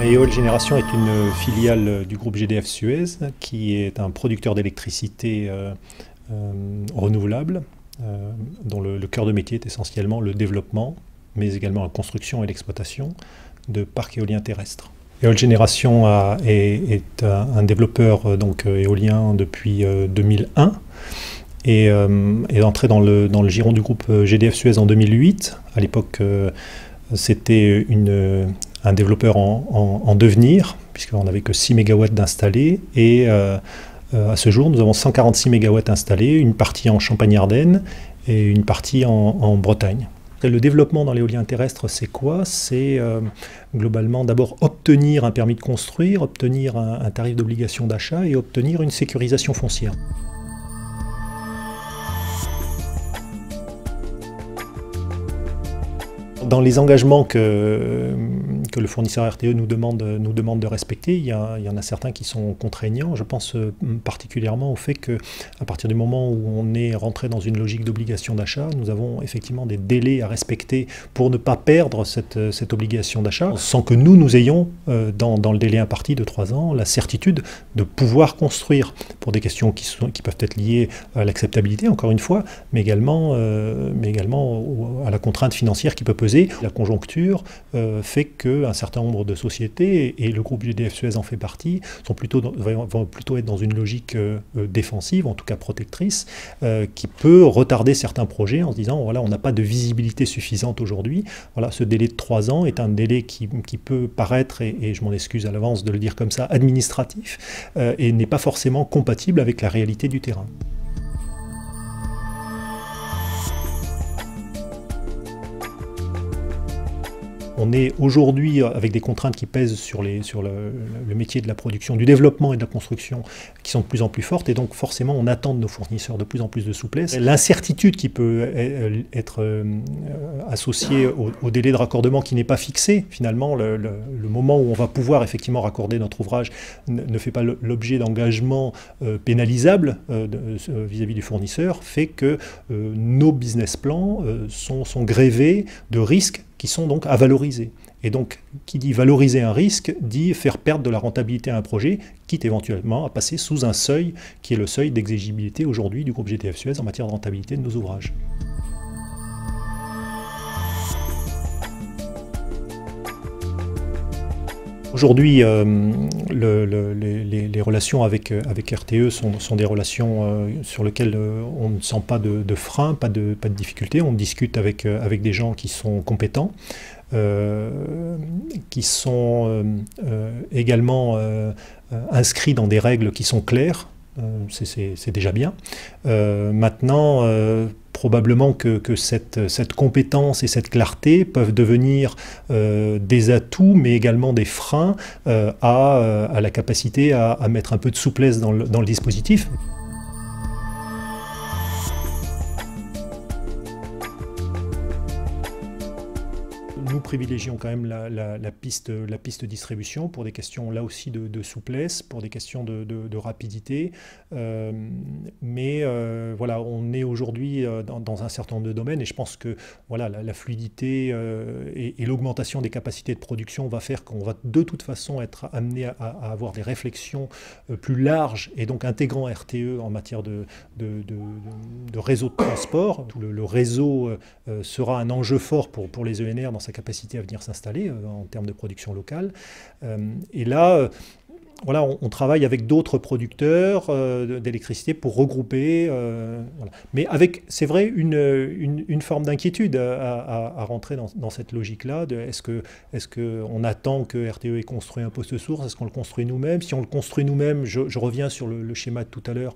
Éole Génération est une filiale du groupe GDF Suez qui est un producteur d'électricité renouvelable dont le cœur de métier est essentiellement le développement mais également la construction et l'exploitation de parcs éoliens terrestres. Éole Génération est un développeur éolien depuis 2001 et est entré dans le giron du groupe GDF Suez en 2008. À l'époque, c'était un développeur en devenir, puisqu'on n'avait que 6 MW d'installés, et à ce jour, nous avons 146 MW installés, une partie en Champagne-Ardenne et une partie en Bretagne. Le développement dans l'éolien terrestre, c'est quoi? C'est globalement d'abord obtenir un permis de construire, obtenir un tarif d'obligation d'achat et obtenir une sécurisation foncière. Dans les engagements que le fournisseur RTE nous demande de respecter, il y en a certains qui sont contraignants. Je pense particulièrement au fait qu'à partir du moment où on est rentré dans une logique d'obligation d'achat, nous avons effectivement des délais à respecter pour ne pas perdre cette obligation d'achat, sans que nous ayons, dans le délai imparti de 3 ans, la certitude de pouvoir construire, pour des questions qui peuvent être liées à l'acceptabilité, encore une fois, mais également à la contrainte financière qui peut peser. La conjoncture fait qu'un certain nombre de sociétés, et le groupe GDF Suez en fait partie, vont plutôt être dans une logique défensive, en tout cas protectrice, qui peut retarder certains projets en se disant voilà, on n'a pas de visibilité suffisante aujourd'hui. Voilà, ce délai de 3 ans est un délai qui peut paraître, et je m'en excuse à l'avance de le dire comme ça, administratif, et n'est pas forcément compatible avec la réalité du terrain. On est aujourd'hui avec des contraintes qui pèsent sur le métier de la production, du développement et de la construction, qui sont de plus en plus fortes, et donc forcément on attend de nos fournisseurs de plus en plus de souplesse. L'incertitude qui peut être associée au délai de raccordement qui n'est pas fixé, finalement le moment où on va pouvoir effectivement raccorder notre ouvrage ne fait pas l'objet d'engagements pénalisables vis-à-vis du fournisseur, fait que nos business plans sont grévés de risques qui sont donc à valoriser. Et donc, qui dit valoriser un risque, dit faire perdre de la rentabilité à un projet, quitte éventuellement à passer sous un seuil, qui est le seuil d'exigibilité aujourd'hui du groupe GDF Suez en matière de rentabilité de nos ouvrages. Aujourd'hui, les relations avec RTE sont des relations sur lesquelles on ne sent pas de frein, pas de difficulté. On discute avec des gens qui sont compétents, qui sont également inscrits dans des règles qui sont claires. C'est déjà bien. Maintenant, probablement que cette compétence et cette clarté peuvent devenir des atouts, mais également des freins à la capacité à mettre un peu de souplesse dans le dispositif. Nous privilégions quand même la piste distribution pour des questions là aussi de souplesse, pour des questions de rapidité. Mais voilà, on est aujourd'hui dans un certain nombre de domaines, et je pense que voilà, la fluidité et l'augmentation des capacités de production va faire qu'on va de toute façon être amené à avoir des réflexions plus larges et donc intégrant RTE en matière de réseau de transport. Le réseau sera un enjeu fort pour les ENR dans sa capacité à venir s'installer en termes de production locale. Et là, voilà, on travaille avec d'autres producteurs d'électricité pour regrouper. Voilà. Mais avec, c'est vrai, une forme d'inquiétude à rentrer dans cette logique-là. Est-ce qu'on attend que RTE ait construit un poste source? Est-ce qu'on le construit nous-mêmes? Si on le construit nous-mêmes, je reviens sur le schéma de tout à l'heure,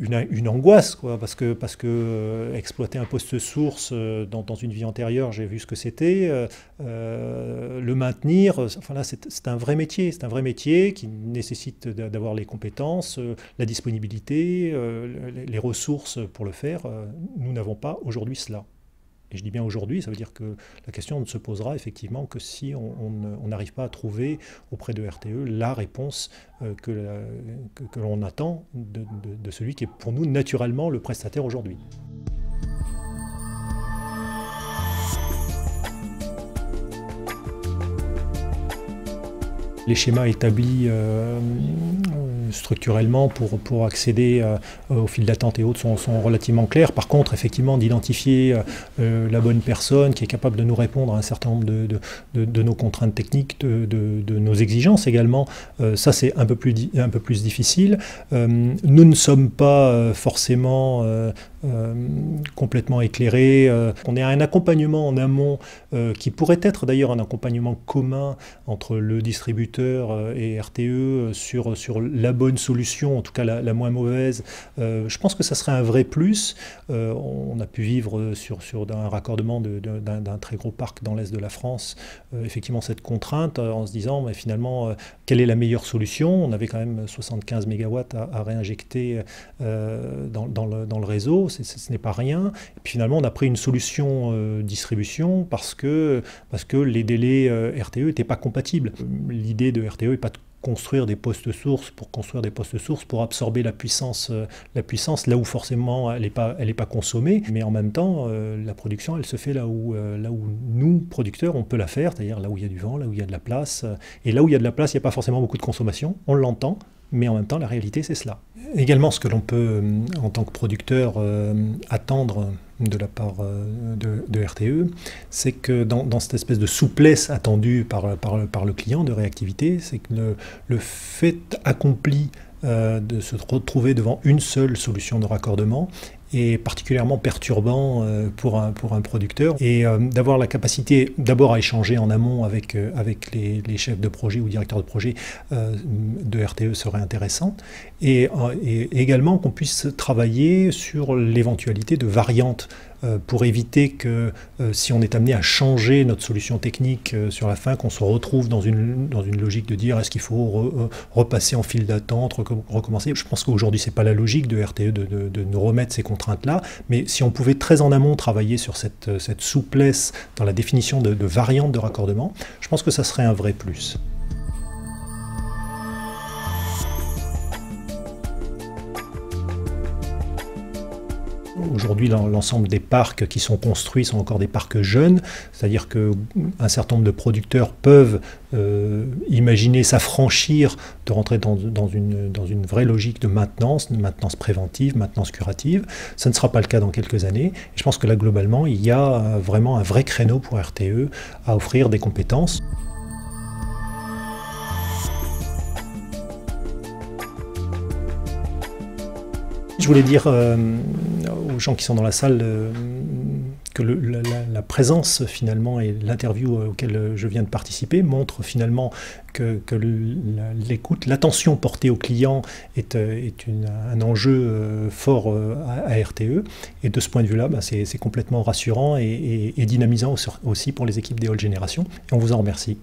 une angoisse, quoi, parce que exploiter un poste source dans une vie antérieure, j'ai vu ce que c'était, le maintenir, enfin là c'est un vrai métier qui nécessite d'avoir les compétences, la disponibilité, les ressources pour le faire. Nous n'avons pas aujourd'hui cela. Et je dis bien aujourd'hui, ça veut dire que la question ne se posera effectivement que si on n'arrive pas à trouver auprès de RTE la réponse que l'on attend de celui qui est pour nous naturellement le prestataire aujourd'hui. Les schémas établis structurellement pour accéder aux files d'attente et autres sont relativement clairs. Par contre, effectivement, d'identifier la bonne personne qui est capable de nous répondre à un certain nombre de nos contraintes techniques, de nos exigences également, ça c'est un peu plus difficile. Nous ne sommes pas forcément complètement éclairés. On est à un accompagnement en amont qui pourrait être d'ailleurs un accompagnement commun entre le distributeur et RTE sur la bonne solution, en tout cas la moins mauvaise. Je pense que ça serait un vrai plus. On a pu vivre sur un raccordement d'un très gros parc dans l'est de la France, effectivement cette contrainte en se disant mais finalement quelle est la meilleure solution. On avait quand même 75 MW à réinjecter dans le réseau, ce n'est pas rien. Et puis finalement on a pris une solution distribution parce que les délais RTE n'étaient pas compatibles. L'idée de RTE n'est pas de construire des postes sources pour absorber la puissance là où forcément elle n'est pas consommée, mais en même temps la production elle se fait là où nous producteurs on peut la faire, c'est-à-dire là où il y a du vent, là où il y a de la place, et là où il y a de la place il n'y a pas forcément beaucoup de consommation, on l'entend, mais en même temps la réalité c'est cela. Également ce que l'on peut en tant que producteur attendre de la part de RTE, c'est que dans cette espèce de souplesse attendue par le client, de réactivité, c'est que le fait accompli de se retrouver devant une seule solution de raccordement est particulièrement perturbant pour un producteur, et d'avoir la capacité d'abord à échanger en amont avec les chefs de projet ou directeurs de projet de RTE serait intéressant, et également qu'on puisse travailler sur l'éventualité de variantes pour éviter que si on est amené à changer notre solution technique sur la fin, qu'on se retrouve dans une logique de dire est-ce qu'il faut repasser en file d'attente, recommencer. Je pense qu'aujourd'hui c'est pas la logique de RTE de nous remettre ces contraintes-là, mais si on pouvait très en amont travailler sur cette souplesse dans la définition de variantes de raccordement, je pense que ça serait un vrai plus. Aujourd'hui, l'ensemble des parcs qui sont construits sont encore des parcs jeunes, c'est-à-dire qu'un certain nombre de producteurs peuvent imaginer s'affranchir de rentrer dans une vraie logique de maintenance préventive, maintenance curative. Ça ne sera pas le cas dans quelques années. Et je pense que là, globalement, il y a vraiment un vrai créneau pour RTE à offrir des compétences. Je voulais dire aux gens qui sont dans la salle que la présence finalement et l'interview auquel je viens de participer montre finalement que l'écoute, l'attention portée au client est un enjeu fort à RTE, et de ce point de vue-là, c'est complètement rassurant et dynamisant aussi pour les équipes d'Éole Génération, et on vous en remercie.